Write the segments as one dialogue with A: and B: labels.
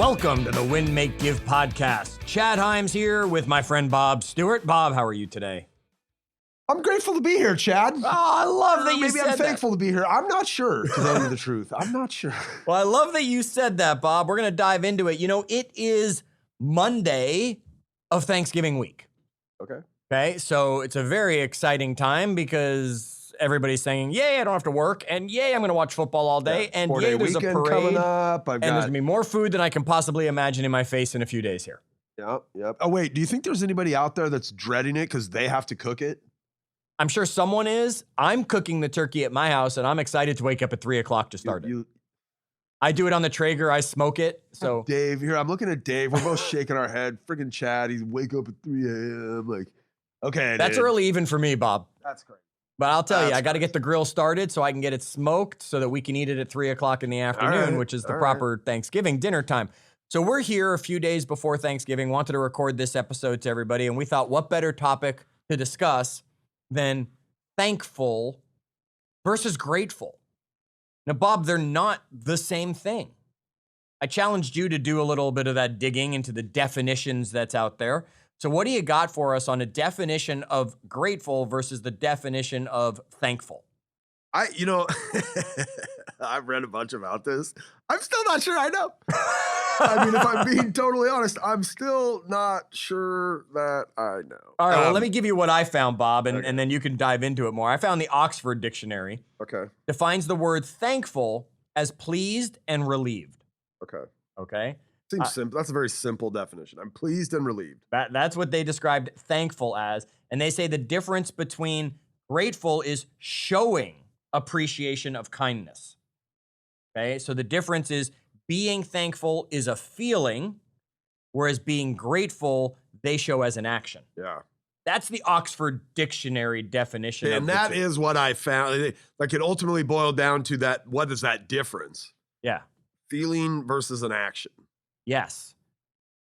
A: Welcome to the Win, Make, Give podcast. Chad Himes here with my friend Bob Stewart. Bob, how are you today?
B: I'm grateful to be here, Chad.
A: Oh, I love that you
B: Maybe
A: said
B: I'm thankful
A: that.
B: to be here. I'm not sure, to tell you the truth. I'm not sure.
A: Well, I love that you said that, Bob. We're going to dive into it. You know, it is Monday of Thanksgiving week. Okay, so it's a very exciting time because everybody's saying, yay, I don't have to work, and yay, I'm going to watch football all day, and yay, there's a parade
B: coming up.
A: and there's going to be more food than I can possibly imagine in my face in a few days here.
B: Yep. Oh, wait, do you think there's anybody out there that's dreading it because they have to cook it?
A: I'm sure someone is. I'm cooking the turkey at my house, and I'm excited to wake up at 3 o'clock to start it. I do it on the Traeger. I smoke it. So
B: Dave, here, I'm looking at Dave. We're both shaking our head. Freaking Chad, he's wake up at 3 a.m. Like, okay,
A: that's
B: dude.
A: early even for me, Bob.
B: That's great.
A: But I'll tell you, I got to get the grill started so I can get it smoked so that we can eat it at 3 o'clock in the afternoon, which is the proper Thanksgiving dinner time. So we're here a few days before Thanksgiving, wanted to record this episode to everybody, and we thought what better topic to discuss than thankful versus grateful. Now, Bob, they're not the same thing. I challenged you to do a little bit of that digging into the definitions that's out there. So what do you got for us on a definition of grateful versus the definition of thankful?
B: I've read a bunch about this. I'm still not sure I know. I mean, if I'm being totally honest, I'm still not sure that I know.
A: All right, well, let me give you what I found, Bob, and then you can dive into it more. I found the Oxford Dictionary.
B: Okay.
A: Defines the word thankful as pleased and relieved. Okay?
B: Seems simple. That's a very simple definition. I'm pleased and relieved.
A: That's what they described thankful as. And they say the difference between grateful is showing appreciation of kindness. Okay? So the difference is being thankful is a feeling, whereas being grateful, they show as an action.
B: Yeah.
A: That's the Oxford Dictionary definition.
B: And that is what I found. Like it ultimately boiled down to that. What is that difference?
A: Yeah.
B: Feeling versus an action.
A: Yes.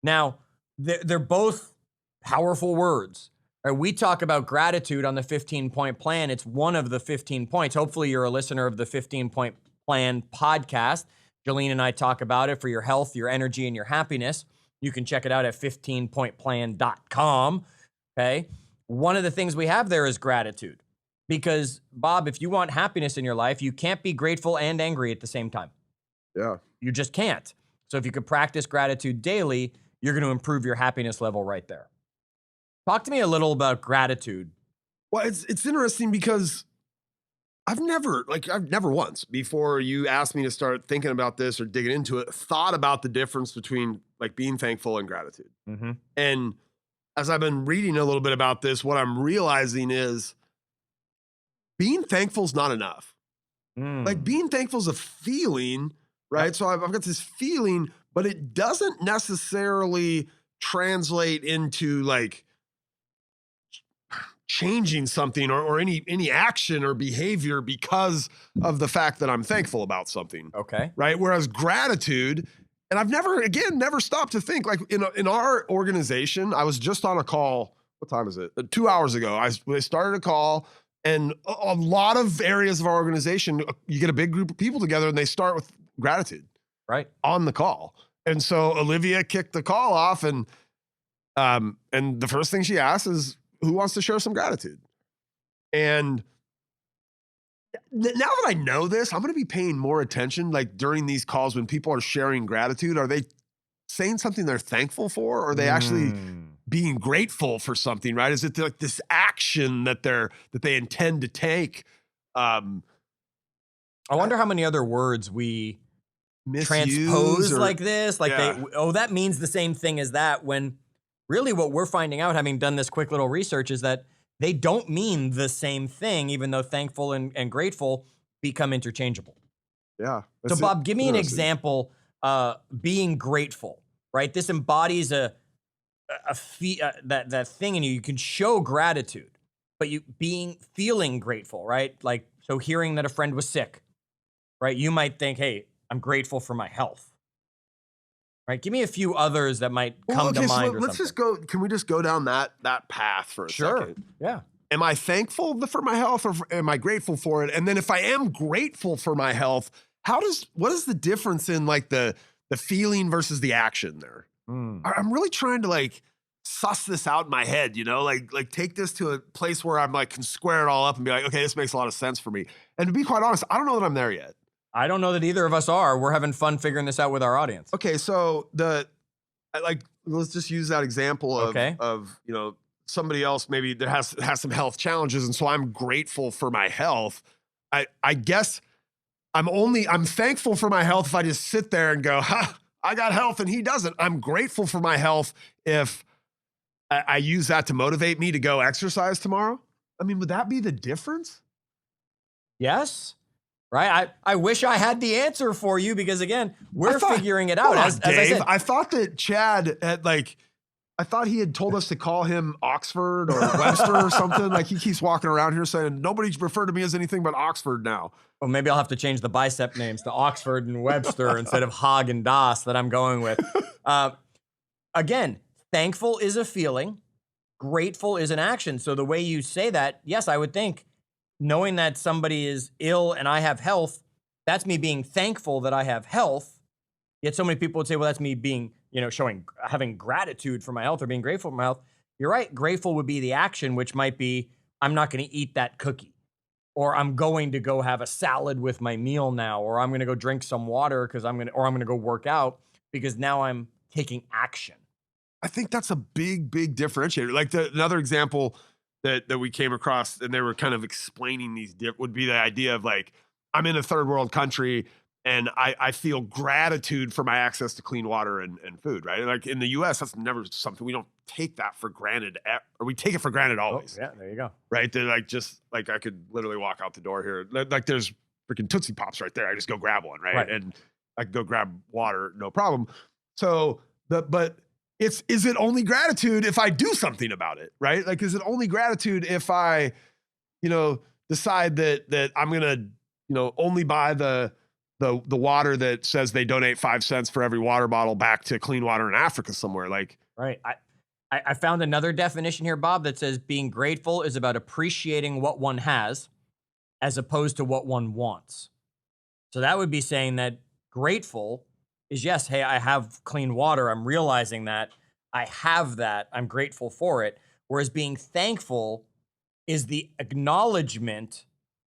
A: Now, they're both powerful words. Right? We talk about gratitude on the 15-point plan. It's one of the 15 points. Hopefully, you're a listener of the 15-point plan podcast. Jolene and I talk about it for your health, your energy, and your happiness. You can check it out at 15pointplan.com. Okay. One of the things we have there is gratitude. Because, Bob, if you want happiness in your life, you can't be grateful and angry at the same time.
B: Yeah.
A: You just can't. So if you could practice gratitude daily, you're going to improve your happiness level right there. Talk to me a little about gratitude.
B: Well, it's interesting because I've never once before you asked me to start thinking about this or digging into it, thought about the difference between like being thankful and gratitude.
A: Mm-hmm.
B: And as I've been reading a little bit about this, what I'm realizing is being thankful is not enough. Like being thankful is a feeling, right? Yep. So I've got this feeling, but it doesn't necessarily translate into like changing something or any action or behavior because of the fact that I'm thankful about something.
A: Okay.
B: Right. Whereas gratitude, and I've never stopped to think, like in our organization, I was just on a call. What time is it? 2 hours ago. I started a call, and a lot of areas of our organization, you get a big group of people together and they start with gratitude.
A: Right.
B: On the call. And so Olivia kicked the call off, and the first thing she asked is, who wants to share some gratitude? And now that I know this, I'm going to be paying more attention, like during these calls when people are sharing gratitude. Are they saying something they're thankful for? Or are they actually being grateful for something, right? Is it like this action that they intend to take? I
A: wonder how many other words we
B: transpose
A: like this. Like that means the same thing as that, when really what we're finding out, having done this quick little research, is that they don't mean the same thing, even though thankful and grateful become interchangeable.
B: Yeah.
A: So Bob, give me an example, being grateful, right? This embodies that thing in you. You can show gratitude, but feeling grateful, right? Like, so hearing that a friend was sick, right? You might think, hey, I'm grateful for my health. Right, give me a few others that might come to mind.
B: So let's just go. Can we just go down that path for a second?
A: Yeah.
B: Am I thankful for my health, or am I grateful for it? And then if I am grateful for my health, what is the difference in like the the feeling versus the action there. I'm really trying to like suss this out in my head, you know, like take this to a place where I'm like can square it all up and be like, okay, this makes a lot of sense for me. And to be quite honest, I don't know that I'm there yet.
A: I don't know that either of us are. We're having fun figuring this out with our audience.
B: Okay, so let's just use that example of you know, somebody else maybe that has some health challenges, and so I'm grateful for my health. I guess I'm thankful for my health if I just sit there and go, ha, I got health and he doesn't. I'm grateful for my health if I use that to motivate me to go exercise tomorrow. I mean, would that be the difference?
A: Yes. Right. I wish I had the answer for you because again, we're figuring it out. As I said,
B: I thought that Chad had I thought he had told us to call him Oxford or Webster or something. Like he keeps walking around here saying nobody's referred to me as anything but Oxford now.
A: Well, maybe I'll have to change the bicep names to Oxford and Webster instead of Hogg and Das that I'm going with. Again, thankful is a feeling. Grateful is an action. So the way you say that, yes, I would think knowing that somebody is ill and I have health, that's me being thankful that I have health. Yet so many people would say, well, that's me being, you know, having gratitude for my health or being grateful for my health. You're right. Grateful would be the action, which might be, I'm not going to eat that cookie, or I'm going to go have a salad with my meal now, or I'm going to go drink some water or I'm going to go work out because now I'm taking action.
B: I think that's a big differentiator. Like another example that we came across, and they were kind of explaining these would be the idea of like, I'm in a third world country and I feel gratitude for my access to clean water and food, right? Like in the US, that's never something, we don't take that for granted, or we take it for granted always.
A: Oh, yeah, there you go.
B: Right? They're like, just like I could literally walk out the door here. Like there's freaking Tootsie Pops right there. I just go grab one, right? And I can go grab water, no problem. So, but is it only gratitude if I do something about it, right? Like, is it only gratitude if I, you know, decide that I'm going to, you know, only buy the water that says they donate 5 cents for every water bottle back to clean water in Africa somewhere? Like,
A: right. I found another definition here, Bob, that says being grateful is about appreciating what one has as opposed to what one wants. So that would be saying that grateful is, yes, hey, I have clean water. I'm realizing that I have that. I'm grateful for it. Whereas being thankful is the acknowledgement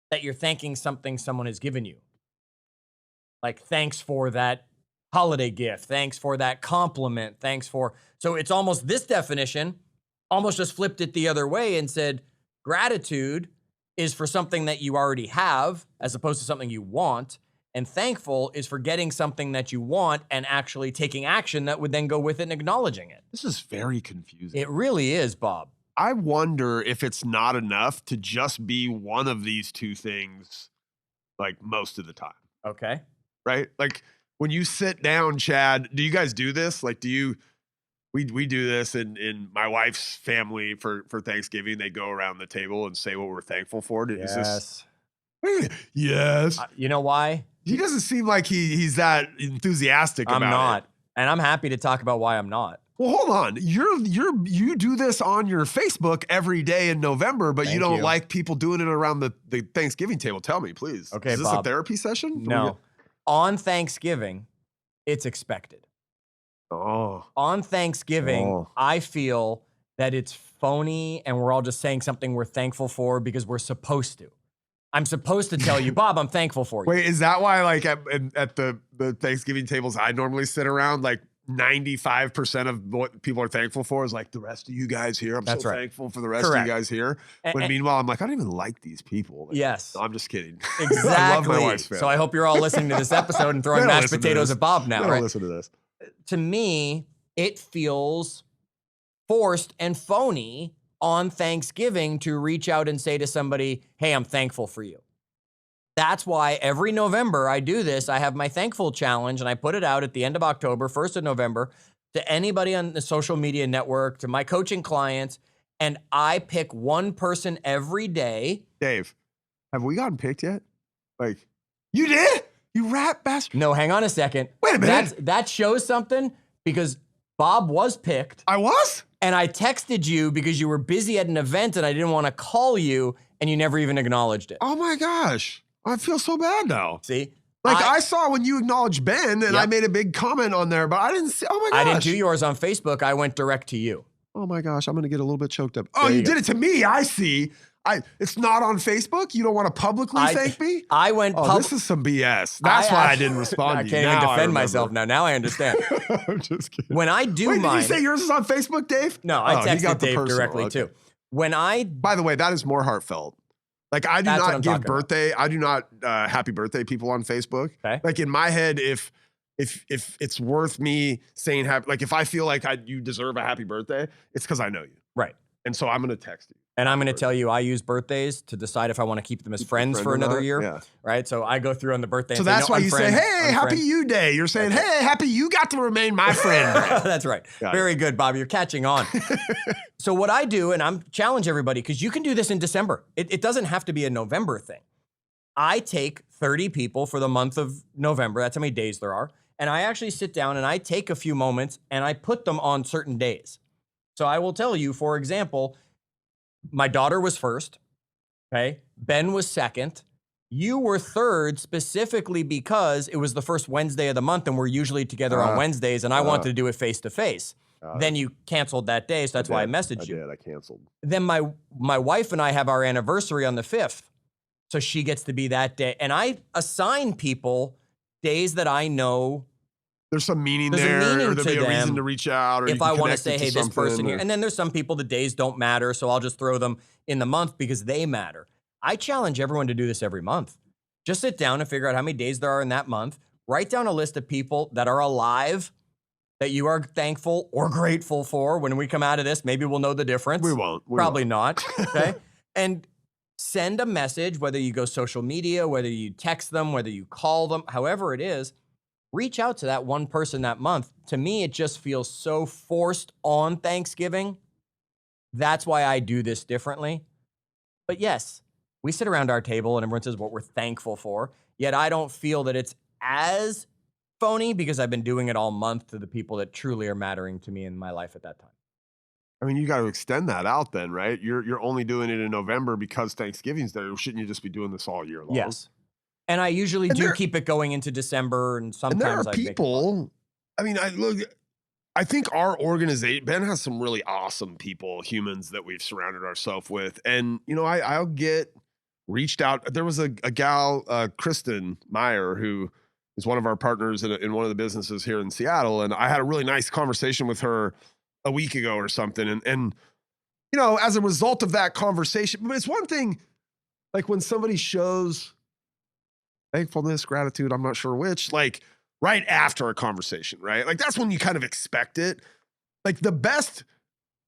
A: that you're thanking something someone has given you. Like, thanks for that holiday gift. Thanks for that compliment. So it's almost this definition, almost just flipped it the other way and said, gratitude is for something that you already have as opposed to something you want. And thankful is for getting something that you want and actually taking action that would then go with it and acknowledging it.
B: This is very confusing.
A: It really is, Bob.
B: I wonder if it's not enough to just be one of these two things, like most of the time.
A: Okay.
B: Right? Like when you sit down, Chad, do you guys do this? Like, we do this in my wife's family for Thanksgiving. They go around the table and say what we're thankful for.
A: Yes.
B: Yes.
A: You know why?
B: He doesn't seem like he's that enthusiastic about it.
A: I'm not. And I'm happy to talk about why I'm not.
B: Well, hold on. You do this on your Facebook every day in November, but you don't like people doing it around the Thanksgiving table. Tell me, please.
A: Okay,
B: is this
A: Bob.
B: a therapy session?
A: No. On Thanksgiving, it's expected.
B: Oh.
A: On Thanksgiving, I feel that it's phony and we're all just saying something we're thankful for because we're supposed to. I'm supposed to tell you, Bob, I'm thankful for you.
B: Wait, is that why, like, at the Thanksgiving tables I normally sit around, like 95% of what people are thankful for is like the rest of you guys here. I'm so thankful for the rest of you guys here. When meanwhile, I'm like, I don't even like these people. Like,
A: yes.
B: No, I'm just kidding.
A: Exactly.
B: I love my wife's family.
A: So I hope you're all listening to this episode and throwing mashed potatoes at Bob now, right?
B: Listen to this.
A: To me, it feels forced and phony on Thanksgiving to reach out and say to somebody, hey, I'm thankful for you. That's why every November I do this. I have my thankful challenge and I put it out at the end of October, 1st of November, to anybody on the social media network, to my coaching clients. And I pick one person every day.
B: Dave, have we gotten picked yet? Like, you did? You rat bastard.
A: No, hang on a second.
B: Wait a minute.
A: That shows something because Bob was picked.
B: I was?
A: And I texted you because you were busy at an event and I didn't want to call you and you never even acknowledged it.
B: Oh my gosh. I feel so bad now.
A: See,
B: Like I saw when you acknowledged Ben and I made a big comment on there, but I didn't see, oh my gosh.
A: I didn't do yours on Facebook. I went direct to you.
B: Oh my gosh, I'm going to get a little bit choked up. Oh, you did it to me. I see. It's not on Facebook. You don't want to publicly thank me?
A: I went
B: this is some BS. That's why I didn't respond to you.
A: I can't even defend myself now. Now I understand.
B: I'm just kidding.
A: When I do
B: mine. Did you say yours is on Facebook, Dave?
A: No, I texted Dave directly too.
B: By the way, that is more heartfelt. Like I do not give birthday. I do not happy birthday people on Facebook.
A: Okay.
B: Like in my head, if it's worth me saying happy, like if I feel like you deserve a happy birthday, it's because I know you.
A: Right.
B: And so I'm going to text you.
A: And I'm going to tell you, I use birthdays to decide if I want to keep them as friends for another year.
B: Yeah.
A: Right. So I go through on the birthday.
B: So that's why you say, hey, happy you day. You're saying, hey, happy you got to remain my friend.
A: That's right. Very good, Bob. You're catching on. So what I do, and I'm challenge everybody, because you can do this in December. It doesn't have to be a November thing. I take 30 people for the month of November. That's how many days there are. And I actually sit down and I take a few moments and I put them on certain days. So I will tell you, for example, my daughter was first, okay? Ben was second. You were third specifically because it was the first Wednesday of the month and we're usually together on Wednesdays and I wanted to do it face-to-face. Then you canceled that day, so that's why I messaged you.
B: I canceled.
A: Then my wife and I have our anniversary on the 5th, so she gets to be that day. And I assign people days that I know
B: there's some meaning there, or there'll be a reason to reach out, or
A: if I want to say, hey, this person here. And then there's some people the days don't matter, so I'll just throw them in the month because they matter. I challenge everyone to do this every month. Just sit down and figure out how many days there are in that month. Write down a list of people that are alive that you are thankful or grateful for. When we come out of this, maybe we'll know the difference.
B: We won't.
A: Probably not. Okay. And send a message, whether you go social media, whether you text them, whether you call them, however it is. Reach out to that one person that month. To me, it just feels so forced on Thanksgiving. That's why I do this differently. But yes, we sit around our table and everyone says what we're thankful for. Yet I don't feel that it's as phony because I've been doing it all month to the people that truly are mattering to me in my life at that time.
B: I mean, you got to extend that out then, right? You're only doing it in November because Thanksgiving's there. Shouldn't you just be doing this all year long?
A: Yes. And I usually do keep it going into December, and sometimes
B: there are people. I mean, I think our organization, Ben has some really awesome people, humans that we've surrounded ourselves with, and you know, I'll get reached out. There was a gal, Kristen Meyer, who is one of our partners in one of the businesses here in Seattle, and I had a really nice conversation with her a week ago or something, and you know, as a result of that conversation, but it's one thing, like when somebody shows thankfulness, gratitude, I'm not sure which, like right after a conversation, right? Like that's when you kind of expect it. Like the best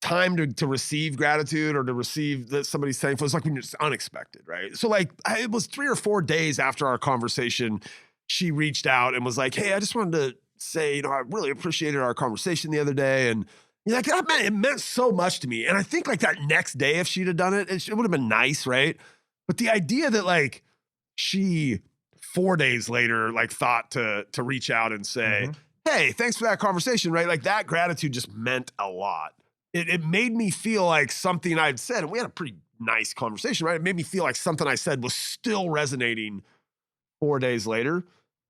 B: time to receive gratitude or to receive that somebody's thankful is like when it's unexpected, right? So like it was 3 or 4 days after our conversation, she reached out and was like, hey, I just wanted to say, you know, I really appreciated our conversation the other day. And you're like, it meant so much to me. And I think like that next day, if she'd have done it, it would have been nice, right? But the idea that like she 4 days later, like thought to reach out and say, hey, thanks for that conversation, right? Like that gratitude just meant a lot. It made me feel like something I'd said, and we had a pretty nice conversation, right? It made me feel like something I said was still resonating 4 days later.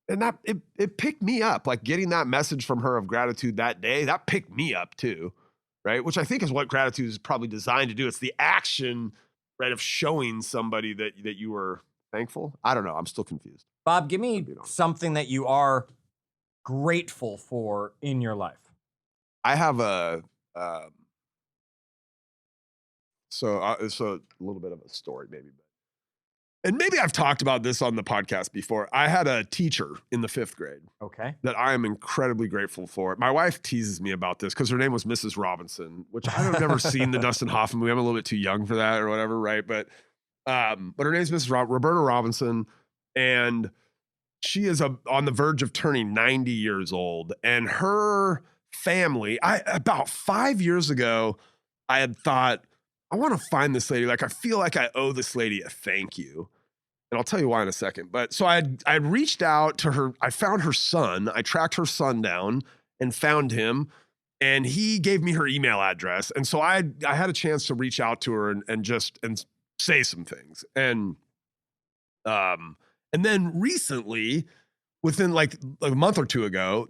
B: And that it picked me up, like getting that message from her of gratitude that day, that picked me up too, right? Which I think is what gratitude is probably designed to do. It's the action, right, of showing somebody that you were thankful. I don't know. I'm still confused.
A: Bob, give me something that you are grateful for in your life.
B: I have so a little bit of a story maybe. And maybe I've talked about this on the podcast before. I had a teacher in the 5th grade.
A: Okay.
B: That I am incredibly grateful for. My wife teases me about this because her name was Mrs. Robinson, which I've never seen the Dustin Hoffman movie. I'm a little bit too young for that or whatever, right? But her name's Mrs. Roberta Robinson, and she is on the verge of turning 90 years old. And her family, about 5 years ago, I had thought, I want to find this lady. Like, I feel like I owe this lady a thank you. And I'll tell you why in a second. But so I reached out to her. I found her son. I tracked her son down and found him. And he gave me her email address. And so I had a chance to reach out to her and say some things. And then recently within like a month or two ago,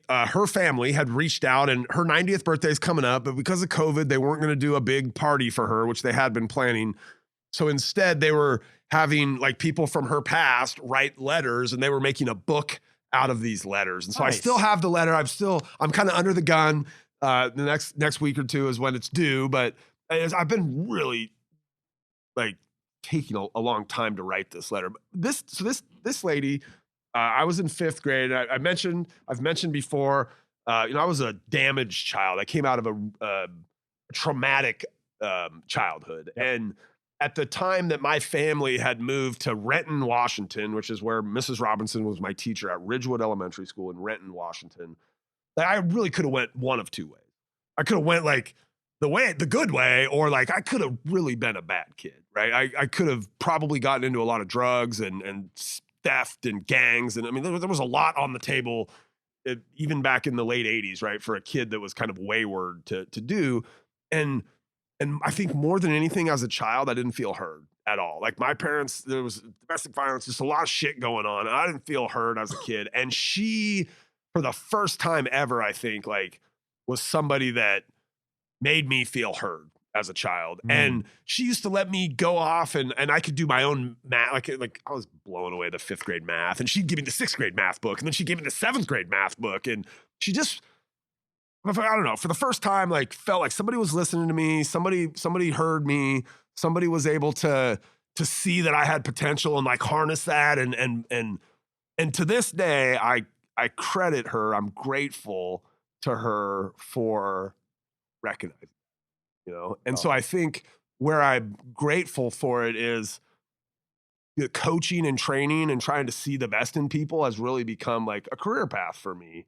B: her family had reached out, and her 90th birthday is coming up, but because of COVID, they weren't going to do a big party for her, which they had been planning. So instead, they were having like people from her past write letters, and they were making a book out of these letters. And so I still have the letter. I'm kind of under the gun. The next week or two is when it's due, but I've been really like taking a long time to write this letter. But this lady, I was in 5th grade. I've mentioned before, I was a damaged child. I came out of a traumatic childhood. Yep. And at the time that my family had moved to Renton, Washington, which is where Mrs. Robinson was my teacher at Ridgewood Elementary School in Renton, Washington, I really could have went one of two ways. I could have went like the good way, or like I could have really been a bad kid, right? I could have probably gotten into a lot of drugs and theft and gangs. And I mean, there was a lot on the table, even back in the late 80s, right? For a kid that was kind of wayward to do. And I think more than anything as a child, I didn't feel heard at all. Like my parents, there was domestic violence, just a lot of shit going on. And I didn't feel heard as a kid. And she, for the first time ever, I think, like, was somebody that made me feel heard as a child. And she used to let me go off and I could do my own math. Like I was blowing away the 5th grade math, and she'd give me the 6th grade math book, and then she gave me the 7th grade math book. And she just, I don't know, for the first time, like felt like somebody was listening to me. Somebody heard me. Somebody was able to see that I had potential and like harness that. And to this day, I credit her. I'm grateful to her for recognizing, And so I think where I'm grateful for it is the coaching and training and trying to see the best in people has really become like a career path for me.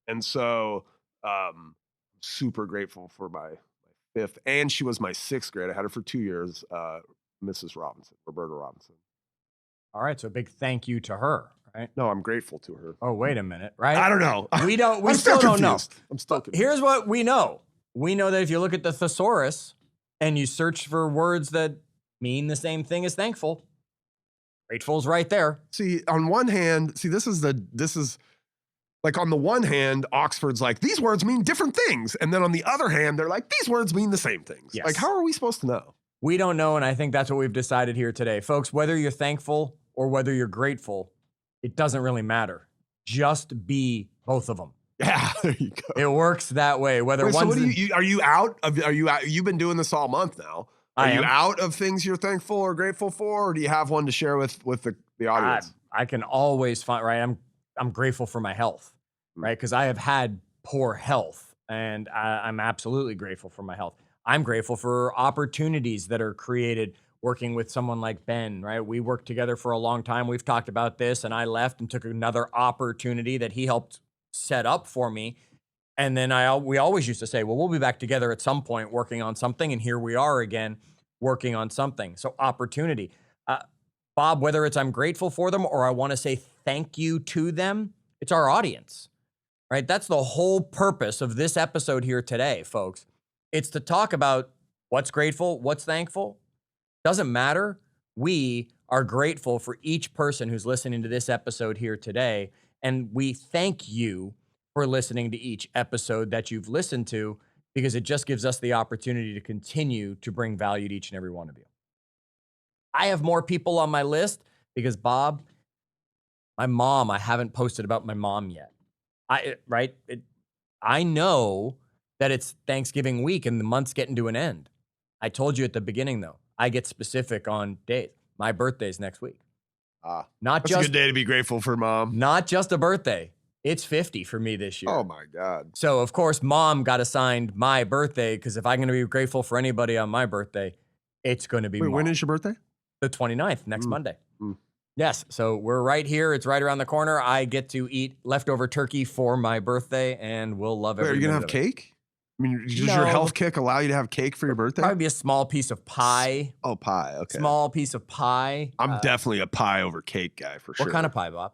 B: And so super grateful for my 5th, and she was my 6th grade. I had her for 2 years, Mrs. Robinson, Roberta Robinson.
A: All right, so a big thank you to her, right?
B: No, I'm grateful to her.
A: Oh, wait a minute, right?
B: I don't know.
A: We still don't know.
B: I'm still confused.
A: Here's what we know. We know that if you look at the thesaurus and you search for words that mean the same thing as thankful, grateful's right there.
B: See, on one hand, this is like, on the one hand, Oxford's like, these words mean different things. And then on the other hand, they're like, these words mean the same things.
A: Yes.
B: Like, how are we supposed to know?
A: We don't know, and I think that's what we've decided here today. Folks, whether you're thankful or whether you're grateful, it doesn't really matter. Just be both of them.
B: Yeah, there you go.
A: It works that way. Whether
B: Wait,
A: one's
B: so are you out? You've been doing this all month now. Are you out of things you're thankful or grateful for, or do you have one to share with the audience?
A: I can always find, right? I'm grateful for my health, right? Because I have had poor health, and I'm absolutely grateful for my health. I'm grateful for opportunities that are created working with someone like Ben, right? We worked together for a long time. We've talked about this, and I left and took another opportunity that he helped set up for me. And then we always used to say, well, we'll be back together at some point working on something. And here we are again working on something. So opportunity. Bob, whether it's I'm grateful for them or I want to say thank you to them, it's our audience, right? That's the whole purpose of this episode here today, folks. It's to talk about what's grateful, what's thankful. Doesn't matter. We are grateful for each person who's listening to this episode here today. And we thank you for listening to each episode that you've listened to, because it just gives us the opportunity to continue to bring value to each and every one of you. I have more people on my list because, Bob, my mom, I haven't posted about my mom yet. I know that it's Thanksgiving week and the month's getting to an end. I told you at the beginning, though, I get specific on days. My birthday's next week.
B: That's a good day to be grateful for, Mom.
A: Not just a birthday. It's 50 for me this year.
B: Oh, my God.
A: So, of course, Mom got assigned my birthday, because if I'm going to be grateful for anybody on my birthday, it's going to be Mom.
B: When is your birthday?
A: The 29th, next Monday. Yes, so we're right here. It's right around the corner. I get to eat leftover turkey for my birthday, and we'll love every
B: Are you going to have cake? I mean, does your health kick allow you to have cake for your birthday?
A: Probably be a small piece of pie.
B: Oh, pie. Okay.
A: Small piece of pie.
B: I'm definitely a pie over cake guy for sure.
A: What kind of pie, Bob?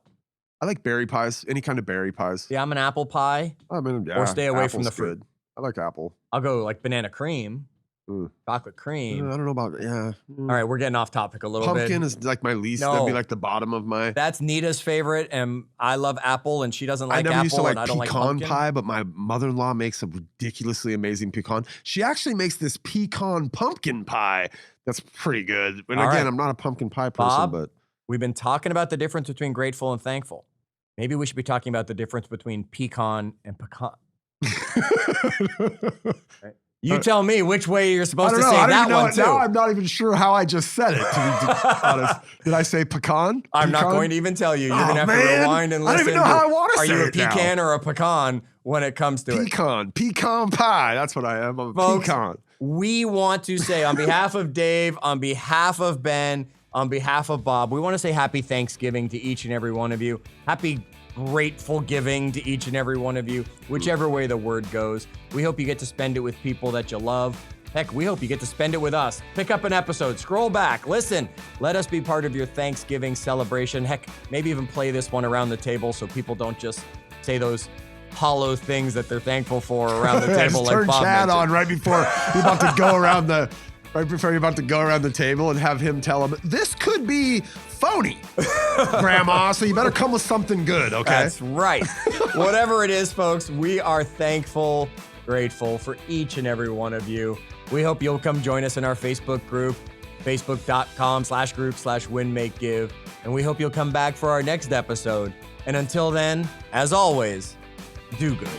B: I like berry pies. Any kind of berry pies.
A: Yeah, I'm an apple pie.
B: I mean, yeah,
A: or stay away from the fruit.
B: Good. I like apple.
A: I'll go like banana cream. chocolate cream.
B: I don't know about,
A: All right, we're getting off topic a little bit.
B: Pumpkin is like my least.
A: No.
B: That'd be like the bottom of my.
A: That's Nita's favorite, and I love apple, and she doesn't like
B: I never
A: apple,
B: used to like
A: and I don't like
B: pecan
A: pumpkin.
B: pie, but my mother-in-law makes a ridiculously amazing pecan. She actually makes this pecan pumpkin pie that's pretty good. And
A: All
B: again,
A: right.
B: I'm not a pumpkin pie person,
A: Bob,
B: but
A: we've been talking about the difference between grateful and thankful. Maybe we should be talking about the difference between pecan and pecan. Right? You tell me which way you're supposed to say that one, too.
B: Now I'm not even sure how I just said it, to be honest. Did I say pecan?
A: I'm not
B: Pecan?
A: going to even tell you. You're going to have to rewind and
B: I
A: listen.
B: don't even know how I want to
A: Are
B: say
A: you a
B: it now.
A: pecan or a pecan when it comes to it?
B: Pecan pie. That's what I am. I'm a
A: Folks,
B: pecan.
A: We want to say on behalf of Dave, on behalf of Ben, on behalf of Bob, we want to say happy Thanksgiving to each and every one of you. Happy grateful giving to each and every one of you, whichever way the word goes. We hope you get to spend it with people that you love. Heck, we hope you get to spend it with us. Pick up an episode, scroll back, listen. Let us be part of your Thanksgiving celebration. Heck, maybe even play this one around the table so people don't just say those hollow things that they're thankful for around the table like
B: turn
A: Bob
B: Chad
A: mentioned.
B: on right before you're about to go around the table and have him tell him, this could be phony, Grandma, so you better come with something good, okay?
A: That's right. Whatever it is, folks, we are thankful, grateful for each and every one of you. We hope you'll come join us in our Facebook group, facebook.com/group/winmakegive. And we hope you'll come back for our next episode. And until then, as always, do good.